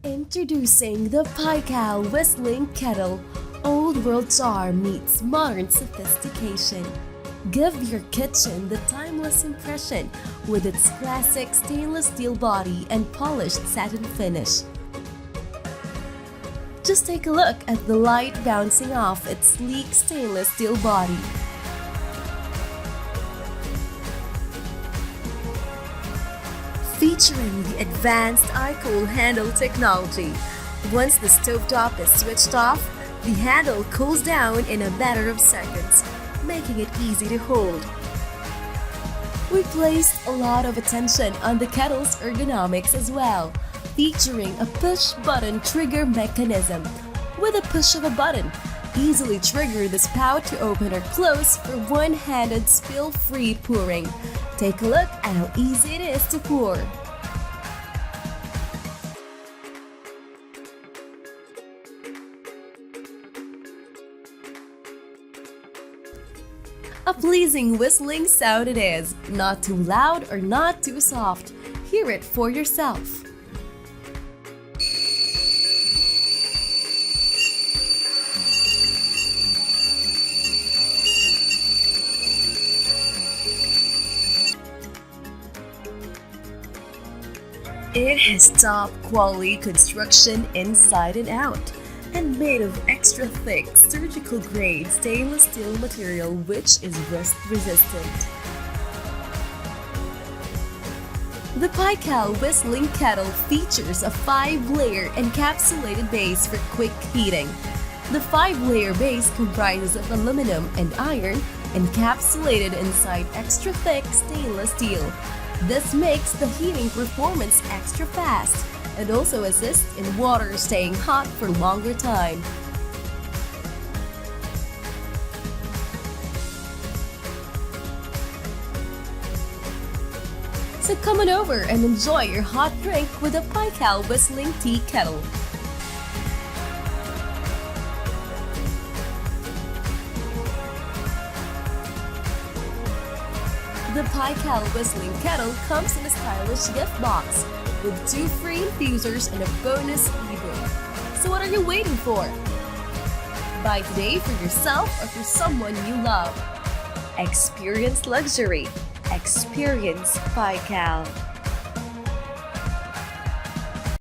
Introducing the PYKAL Whistling Kettle. Old world charm meets modern sophistication. Give your kitchen the timeless impression with its classic stainless steel body and polished satin finish. Just take a look at the light bouncing off its sleek stainless steel body. Featuring the advanced iCool handle technology. Once the stovetop is switched off, the handle cools down in a matter of seconds, making it easy to hold. We placed a lot of attention on the kettle's ergonomics as well, featuring a push-button trigger mechanism. With a push of a button, easily trigger the spout to open or close for one-handed spill-free pouring. Take a look at how easy it is to pour. A pleasing whistling sound it is, not too loud or not too soft. Hear it for yourself. It has top quality construction inside and out, and made of extra thick surgical grade stainless steel material which is rust resistant. The PYKAL Whistling Kettle features a 5-layer encapsulated base for quick heating. The 5-layer base comprises of aluminum and iron encapsulated inside extra thick stainless steel. This makes the heating performance extra fast and also assists in water staying hot for longer time. So come on over and enjoy your hot drink with a PYKAL Whistling Tea Kettle. The PYKAL Whistling Kettle comes in a stylish gift box with 2 free infusers and a bonus ebook. So what are you waiting for? Buy today for yourself or for someone you love. Experience luxury. Experience PYKAL.